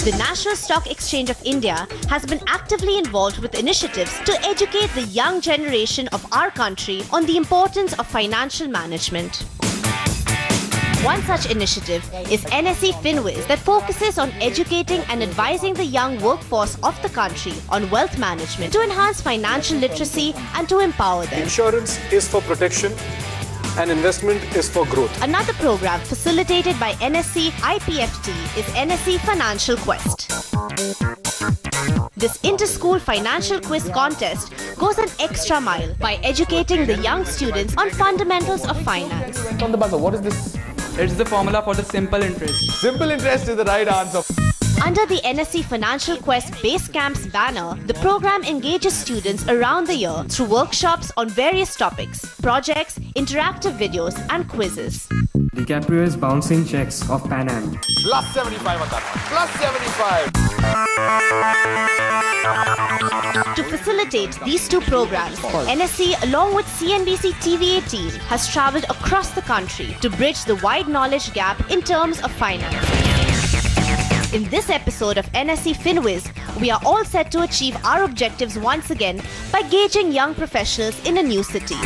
The National Stock Exchange of India has been actively involved with initiatives to educate the young generation of our country on the importance of financial management. One such initiative is NSE FinWiz that focuses on educating and advising the young workforce of the country on wealth management to enhance financial literacy and to empower them. Insurance is for protection and investment is for growth. Another program facilitated by NSE IPFT is NSE Financial Quest. This inter-school financial quiz contest goes an extra mile by educating the young students on fundamentals of finance. On the buzzer, what is this? It's the formula for the simple interest. Simple interest is the right answer. Under the NSE Financial Quest Base Camps banner, the program engages students around the year through workshops on various topics, projects, interactive videos and quizzes. DiCaprio's bouncing checks of Pan Am. Plus 75 on that one. Plus 75. To facilitate these two programs, NSE along with CNBC TV-18 has travelled across the country to bridge the wide knowledge gap in terms of finance. In this episode of NSE FinWiz, we are all set to achieve our objectives once again by gauging young professionals in a new city.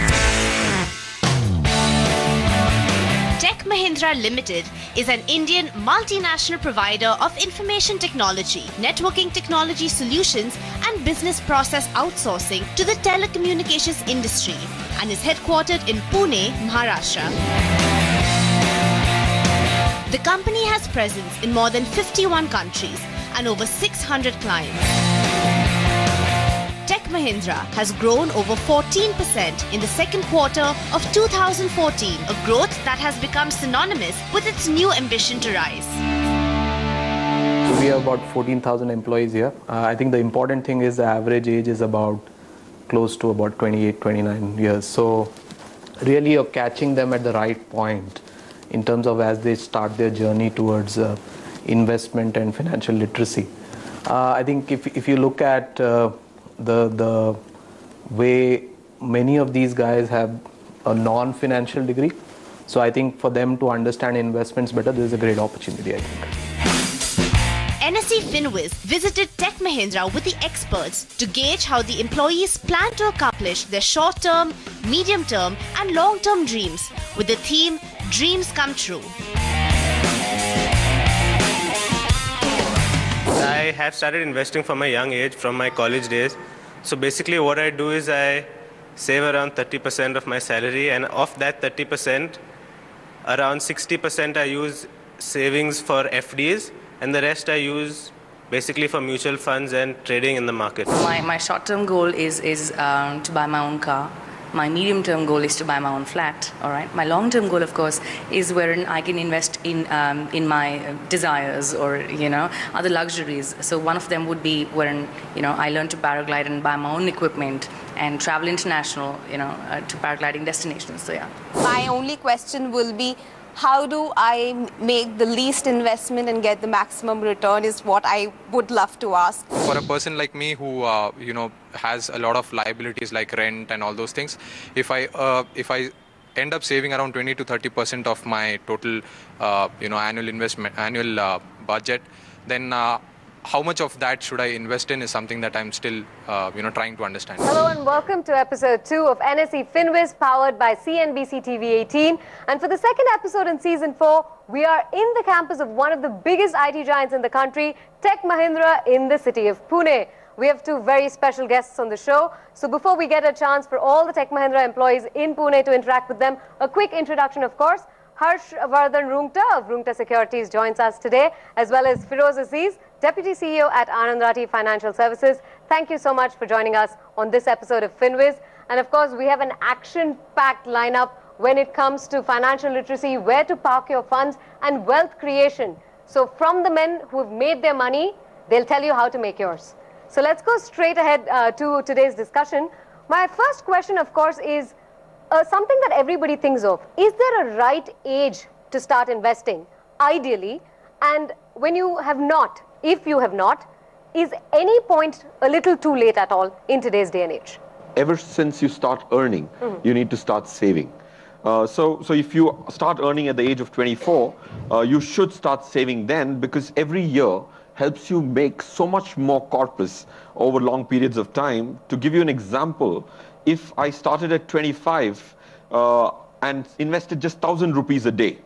Tech Mahindra Limited is an Indian multinational provider of information technology, networking technology solutions and business process outsourcing to the telecommunications industry and is headquartered in Pune, Maharashtra. The company has presence in more than 51 countries and over 600 clients. Tech Mahindra has grown over 14% in the second quarter of 2014, a growth that has become synonymous with its new ambition to rise. We have about 14,000 employees here. I think the important thing is the average age is about close to about 28, 29 years. So really you're catching them at the right point in terms of as they start their journey towards investment and financial literacy. I think if you look at the way many of these guys have a non-financial degree, so I think for them to understand investments better, this is a great opportunity, I think. NSE FinWiz visited Tech Mahindra with the experts to gauge how the employees plan to accomplish their short-term, medium-term and long-term dreams with the theme Dreams Come True. I have started investing from a young age, from my college days. So basically what I do is I save around 30% of my salary, and of that 30%, around 60% I use savings for FDs, and the rest I use basically for mutual funds and trading in the market. My short-term goal is to buy my own car. My medium-term goal is to buy my own flat. All right. My long-term goal, of course, is wherein I can invest in my desires or other luxuries. So one of them would be wherein I learn to paraglide and buy my own equipment and travel international to paragliding destinations. So yeah. My only question will be, how do I make the least investment and get the maximum return is what I would love to ask. For a person like me who has a lot of liabilities like rent and all those things, if I end up saving around 20 to 30% of my total annual budget, then how much of that should I invest in is something that I'm still trying to understand. Hello and welcome to episode 2 of NSE FinWiz, powered by CNBC TV-18. And for the second episode in season 4, we are in the campus of one of the biggest IT giants in the country, Tech Mahindra, in the city of Pune. We have two very special guests on the show. So before we get a chance for all the Tech Mahindra employees in Pune to interact with them, a quick introduction, of course. Harshvardhan Roongta of Roongta Securities joins us today, as well as FinWiz Aziz, Deputy CEO at Anand Rathi Financial Services. Thank you so much for joining us on this episode of FinWiz. And of course, we have an action-packed lineup when it comes to financial literacy, where to park your funds, and wealth creation. So from the men who have made their money, they'll tell you how to make yours. So let's go straight ahead to today's discussion. My first question, of course, is something that everybody thinks of. Is there a right age to start investing, ideally? And when you have not, if you have not, is any point a little too late at all in today's day and age? Ever since you start earning, you need to start saving. So if you start earning at the age of 24, you should start saving then, because every year helps you make so much more corpus over long periods of time. To give you an example, if I started at 25 and invested just 1,000 rupees a day,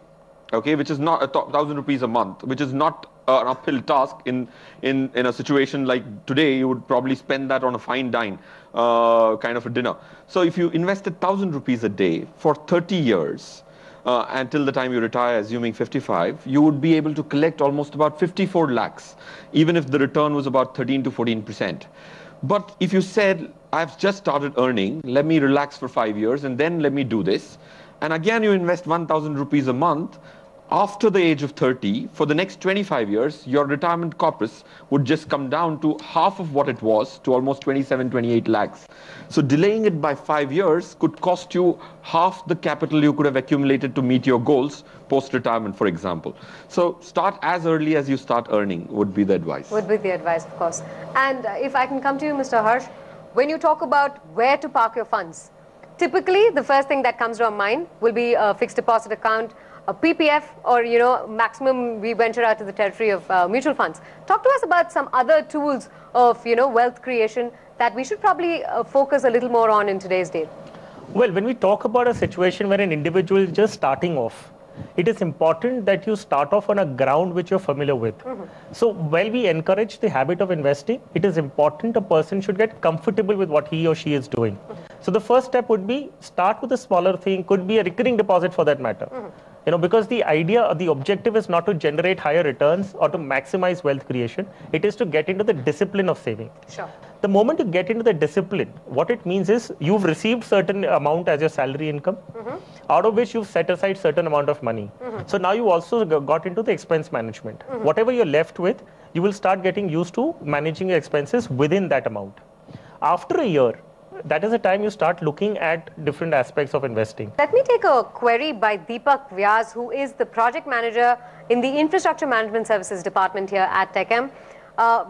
okay, which is not 1,000 rupees a month, which is not an uphill task in a situation like today. You would probably spend that on a fine dine kind of a dinner. So if you invested 1,000 rupees a day for 30 years until the time you retire, assuming 55, you would be able to collect almost about 54 lakhs, even if the return was about 13 to 14%. But if you said, I've just started earning, let me relax for 5 years and then let me do this, and again you invest 1,000 rupees a month, after the age of 30, for the next 25 years, your retirement corpus would just come down to half of what it was, to almost 27, 28 lakhs. So delaying it by 5 years could cost you half the capital you could have accumulated to meet your goals post-retirement, for example. So start as early as you start earning would be the advice. Would be the advice, of course. And if I can come to you, Mr. Harsh, when you talk about where to park your funds, typically the first thing that comes to our mind will be a fixed deposit account, a PPF, or maximum we venture out to the territory of mutual funds. Talk to us about some other tools of wealth creation that we should probably focus a little more on in today's day. Well, when we talk about a situation where an individual is just starting off, it is important that you start off on a ground which you're familiar with. So while we encourage the habit of investing, it is important a person should get comfortable with what he or she is doing. So the first step would be start with a smaller thing, could be a recurring deposit for that matter. Because the idea, the objective is not to generate higher returns or to maximize wealth creation. It is to get into the discipline of saving. Sure. The moment you get into the discipline, what it means is you've received certain amount as your salary income, out of which you've set aside certain amount of money. So now you also got into the expense management. Whatever you're left with, you will start getting used to managing your expenses within that amount. After a year, that is the time you start looking at different aspects of investing. Let me take a query by Deepak Vyas, who is the project manager in the Infrastructure Management Services department here at TechM.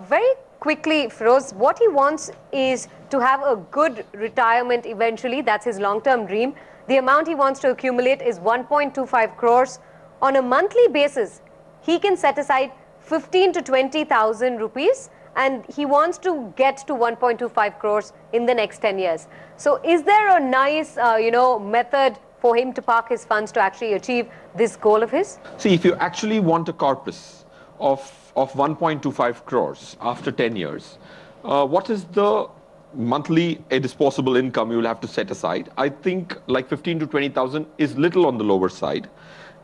Very quickly, Feroz, what he wants is to have a good retirement eventually. That's his long-term dream. The amount he wants to accumulate is 1.25 crores. On a monthly basis, he can set aside 15 to 20,000 rupees, and he wants to get to 1.25 crores in the next 10 years. So is there a nice, method for him to park his funds to actually achieve this goal of his? See, if you actually want a corpus of 1.25 crores after 10 years, what is the monthly disposable income you will have to set aside? I think like 15 to 20,000 is little on the lower side.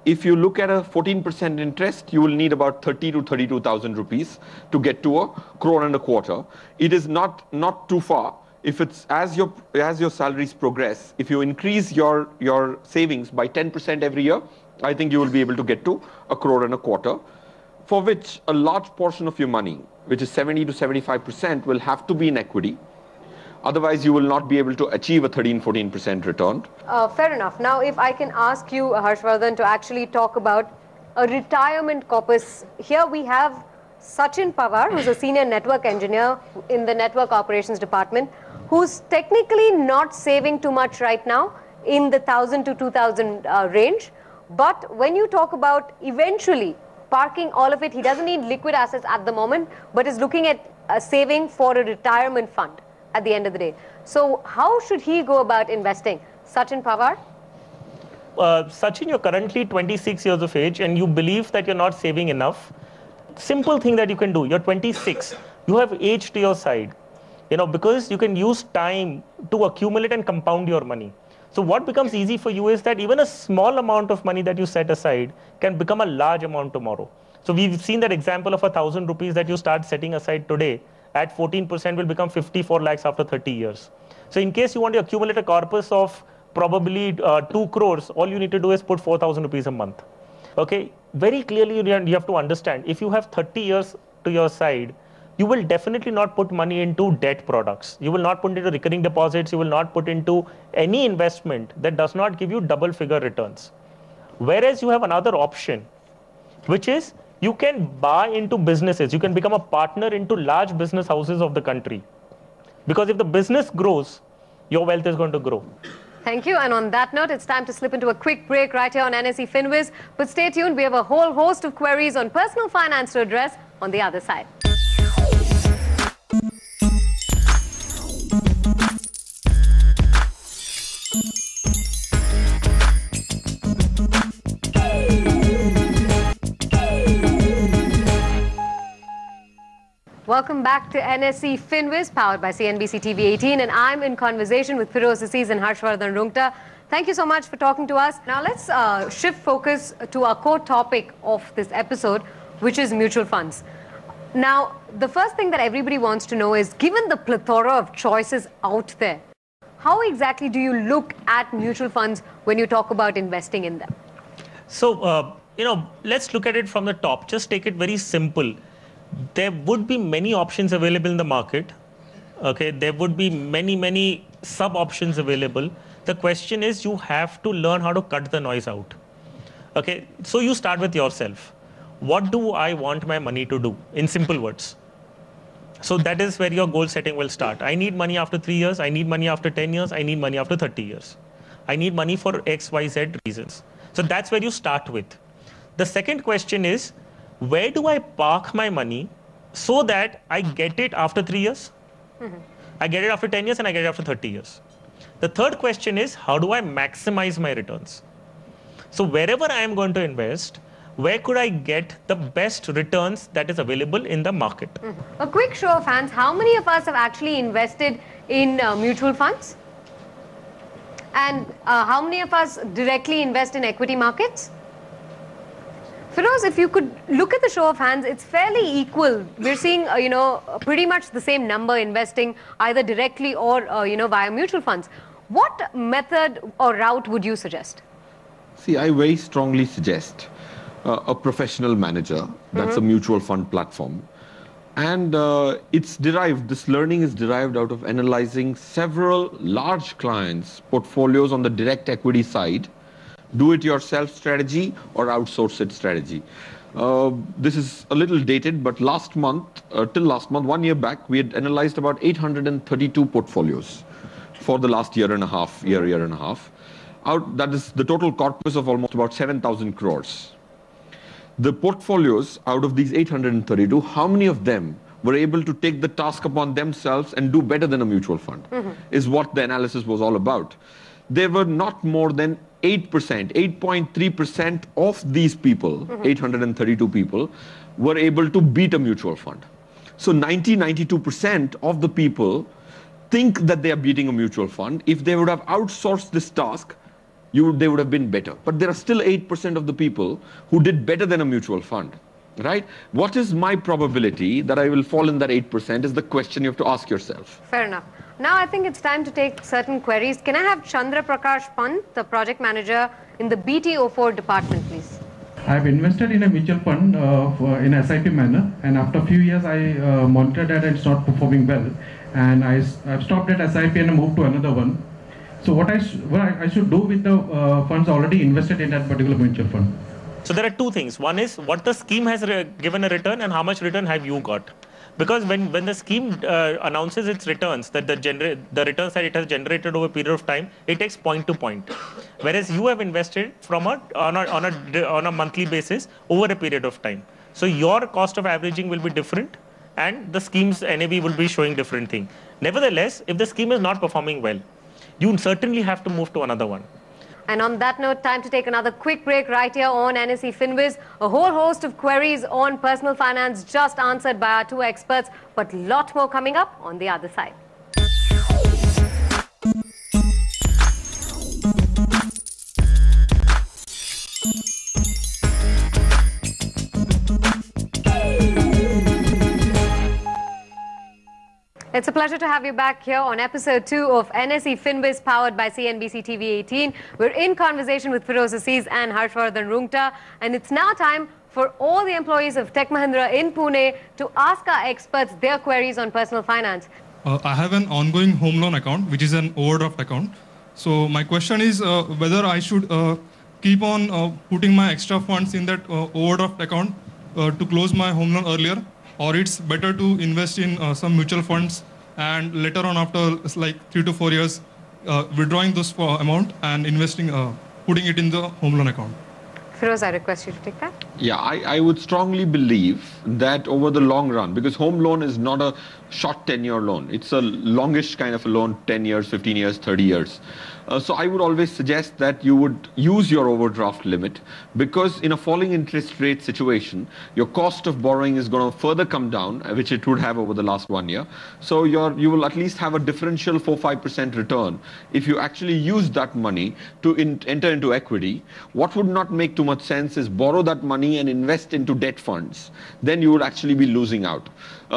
If you look at a 14% interest, you will need about 30 to 32,000 rupees to get to 1.25 crore. It is not too far. If it's as your salaries progress, if you increase your savings by 10% every year, I think you will be able to get to 1.25 crore, for which a large portion of your money, which is 70 to 75%, will have to be in equity. Otherwise, you will not be able to achieve a 13-14% return. Fair enough. Now, if I can ask you, Harshvardhan, to actually talk about a retirement corpus. Here we have Sachin Pawar, who's a senior network engineer in the network operations department, who's technically not saving too much right now in the 1,000 to 2,000 range. But when you talk about eventually parking all of it, he doesn't need liquid assets at the moment, but is looking at saving for a retirement fund at the end of the day. So how should he go about investing? Sachin Pawar? Sachin, you're currently 26 years of age and you believe that you're not saving enough. Simple thing that you can do, you're 26, you have age to your side, because you can use time to accumulate and compound your money. So what becomes easy for you is that even a small amount of money that you set aside can become a large amount tomorrow. So we've seen that example of 1,000 rupees that you start setting aside today at 14% will become 54 lakhs after 30 years. So in case you want to accumulate a corpus of probably 2 crores, all you need to do is put 4,000 rupees a month. Okay, very clearly you have to understand, if you have 30 years to your side, you will definitely not put money into debt products. You will not put into recurring deposits. You will not put into any investment that does not give you double figure returns. Whereas you have another option, which is you can buy into businesses. You can become a partner into large business houses of the country. Because if the business grows, your wealth is going to grow. Thank you. And on that note, it's time to slip into a quick break right here on NSE FinWiz. But stay tuned. We have a whole host of queries on personal finance to address on the other side. Welcome back to NSE FinWiz, powered by CNBC TV-18, and I'm in conversation with FinWiz Aziz and Harshvardhan Roongta. Thank you so much for talking to us. Now let's shift focus to our core topic of this episode, which is mutual funds. Now, the first thing that everybody wants to know is, given the plethora of choices out there, how exactly do you look at mutual funds when you talk about investing in them? So, let's look at it from the top. Just take it very simple. There would be many options available in the market. Okay, there would be many sub options available. The question is, you have to learn how to cut the noise out. Okay, so you start with yourself. What do I want my money to do? In simple words. So that is where your goal setting will start. I need money after 3 years. I need money after 10 years. I need money after 30 years. I need money for X, Y, Z reasons. So that's where you start with. The second question is, where do I park my money so that I get it after 3 years? I get it after 10 years and I get it after 30 years. The third question is, how do I maximize my returns? So wherever I am going to invest, where could I get the best returns that is available in the market? A quick show of hands, how many of us have actually invested in mutual funds? And how many of us directly invest in equity markets? Feroz, if you could look at the show of hands, it's fairly equal. We're seeing, pretty much the same number investing either directly or, via mutual funds. What method or route would you suggest? See, I very strongly suggest a professional manager. That's a mutual fund platform. And this learning is derived out of analyzing several large clients' portfolios on the direct equity side, do-it-yourself strategy or outsource it strategy. This is a little dated, but till last month, 1 year back, we had analyzed about 832 portfolios for the last year and a half. That is the total corpus of almost about 7,000 crores. The portfolios out of these 832, how many of them were able to take the task upon themselves and do better than a mutual fund, is what the analysis was all about. There were not more than 8%, 8.3% of these people, 832 people, were able to beat a mutual fund. So 92% of the people think that they are beating a mutual fund. If they would have outsourced this task, they would have been better. But there are still 8% of the people who did better than a mutual fund, right? What is my probability that I will fall in that 8% is the question you have to ask yourself. Fair enough. Now I think it's time to take certain queries. Can I have Chandra Prakash Pant, the project manager in the BT04 department, please? I've invested in a mutual fund in SIP manner, and after a few years I monitored that and it's not performing well, and I've stopped at SIP and moved to another one. So what I should do with the funds already invested in that particular mutual fund? So there are two things. One is what the scheme has given a return and how much return have you got. Because when the scheme announces its returns, that the returns that it has generated over a period of time, it takes point to point. Whereas you have invested from on a monthly basis over a period of time. So your cost of averaging will be different and the scheme's NAV will be showing different thing. Nevertheless, if the scheme is not performing well, you certainly have to move to another one. And on that note, time to take another quick break right here on NSE FinWiz. A whole host of queries on personal finance just answered by our two experts, but a lot more coming up on the other side. It's a pleasure to have you back here on episode 2 of NSE FinWiz, powered by CNBC TV-18. We're in conversation with FinWiz Aziz and Harshvardhan Roongta, and it's now time for all the employees of Tech Mahindra in Pune to ask our experts their queries on personal finance. I have an ongoing home loan account, which is an overdraft account. So my question is whether I should keep on putting my extra funds in that overdraft account to close my home loan earlier, or it's better to invest in some mutual funds and later on after like 3 to 4 years withdrawing this amount and investing, putting it in the home loan account. Feroz, I request you to take that. Yeah, I would strongly believe that over the long run, because home loan is not a short tenure loan. It's a longish kind of a loan, 10 years, 15 years, 30 years. So I would always suggest that you would use your overdraft limit, because in a falling interest rate situation, your cost of borrowing is going to further come down, which it would have over the last 1 year. So you will at least have a differential 4-5% return if you actually use that money to enter into equity. What would not make too much sense is borrow that money and invest into debt funds. Then you would actually be losing out.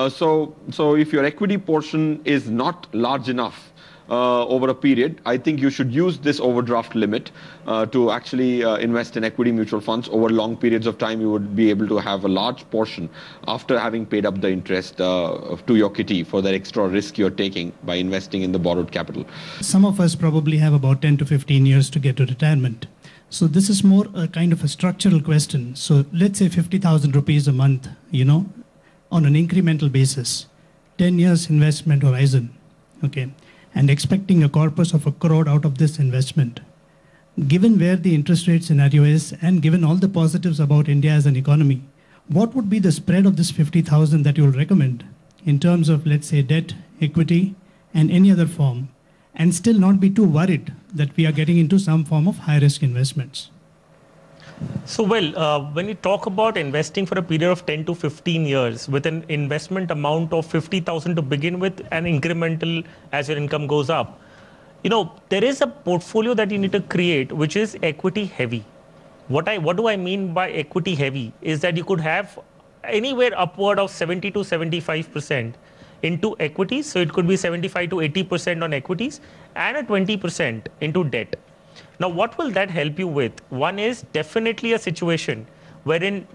So if your equity portion is not large enough over a period, I think you should use this overdraft limit to actually invest in equity mutual funds. Over long periods of time, you would be able to have a large portion after having paid up the interest to your kitty for that extra risk you're taking by investing in the borrowed capital. Some of us probably have about 10 to 15 years to get to retirement. So this is more a kind of a structural question. So let's say 50,000 rupees a month, on an incremental basis, 10 years investment horizon, okay, and expecting a corpus of 1 crore out of this investment. Given where the interest rate scenario is and given all the positives about India as an economy, what would be the spread of this 50,000 that you will recommend in terms of, let's say, debt, equity, and any other form, and still not be too worried that we are getting into some form of high-risk investments? So, when you talk about investing for a period of 10 to 15 years with an investment amount of 50,000 to begin with and incremental as your income goes up, there is a portfolio that you need to create which is equity heavy. What do I mean by equity heavy is that you could have anywhere upward of 70 to 75% into equities. So it could be 75 to 80% on equities and a 20% into debt. Now, what will that help you with? One is definitely a situation wherein,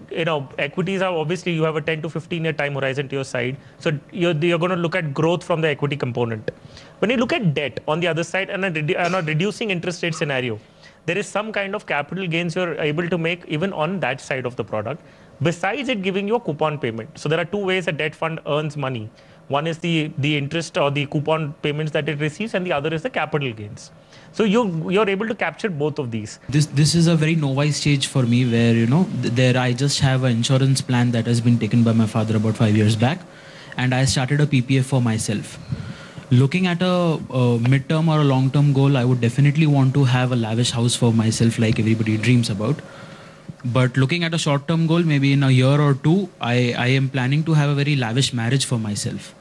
equities are obviously you have a 10 to 15 year time horizon to your side. So you're going to look at growth from the equity component. When you look at debt on the other side and a reducing interest rate scenario, there is some kind of capital gains you're able to make even on that side of the product, besides it giving you a coupon payment. So there are two ways a debt fund earns money. One is the interest or the coupon payments that it receives, and the other is the capital gains. So you're able to capture both of these. This is a very novice stage for me where I just have an insurance plan that has been taken by my father about 5 years back, and I started a PPF for myself. Looking at a mid-term or a long-term goal, I would definitely want to have a lavish house for myself like everybody dreams about. But looking at a short-term goal, maybe in a year or two, I am planning to have a very lavish marriage for myself.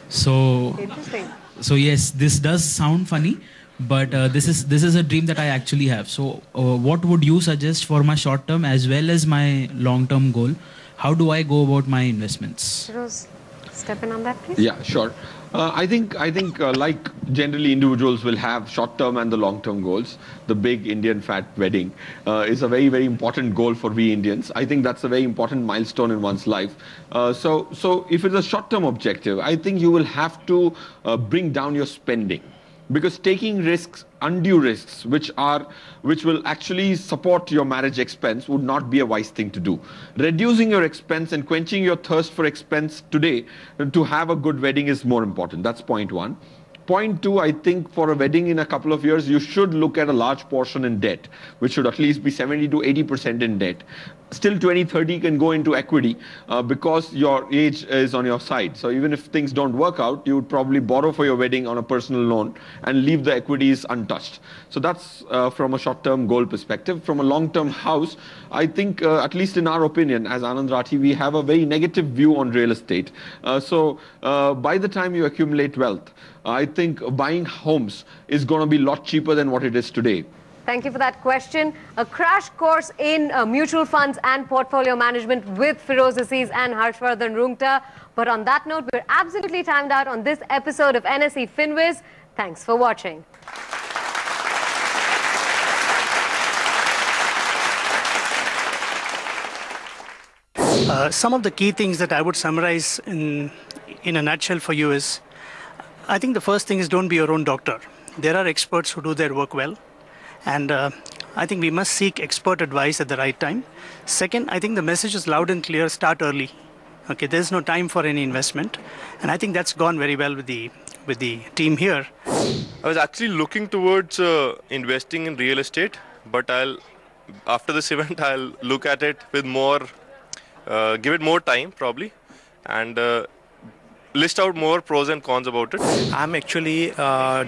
So, interesting. So yes, this does sound funny, but this is a dream that I actually have. So what would you suggest for my short-term as well as my long-term goal? How do I go about my investments? Rose, step in on that, please. Yeah, sure. I think like generally individuals will have short-term and the long-term goals. The big Indian fat wedding is a very, very important goal for we Indians. I think that's a very important milestone in one's life. So if it's a short-term objective, I think you will have to bring down your spending. Because taking risks, undue risks, which will actually support your marriage expense would not be a wise thing to do. Reducing your expense and quenching your thirst for expense today to have a good wedding is more important. That's point one. Point two, I think for a wedding in a couple of years, you should look at a large portion in debt, which should at least be 70 to 80% in debt. Still 20-30 can go into equity because your age is on your side. So even if things don't work out, you would probably borrow for your wedding on a personal loan and leave the equities untouched. So that's from a short-term goal perspective. From a long-term house, I think, at least in our opinion, as Anand Rathi, we have a very negative view on real estate. So by the time you accumulate wealth, I think buying homes is going to be a lot cheaper than what it is today. Thank you for that question. A crash course in mutual funds and portfolio management with Feroz Aziz and Harshvardhan Roongta. But on that note, we're absolutely timed out on this episode of NSE FinWiz. Thanks for watching. Some of the key things that I would summarize in a nutshell for you is, I think the first thing is don't be your own doctor. There are experts who do their work well. And I think we must seek expert advice at the right time. Second, I think the message is loud and clear, start early. Okay, there's no time for any investment. And I think that's gone very well with the team here. I was actually looking towards investing in real estate, but I'll after this event, I'll look at it with more, give it more time probably, and list out more pros and cons about it. I'm actually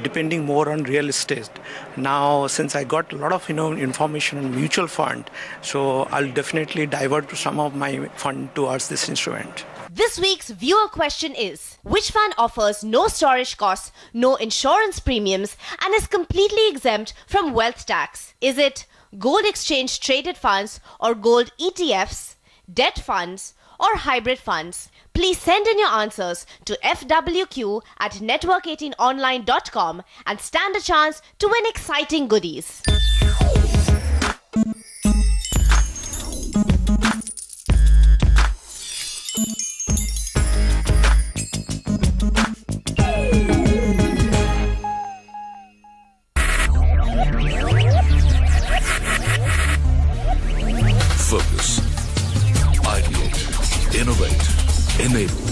depending more on real estate now, since I got a lot of information on mutual fund. So I'll definitely divert some of my fund towards this instrument. This week's viewer question is, which fund offers no storage costs, no insurance premiums, and is completely exempt from wealth tax? Is it gold exchange traded funds or gold ETFs, debt funds, or hybrid funds? Please send in your answers to fwq@network18online.com and stand a chance to win exciting goodies. Focus, ideate, innovate, enable.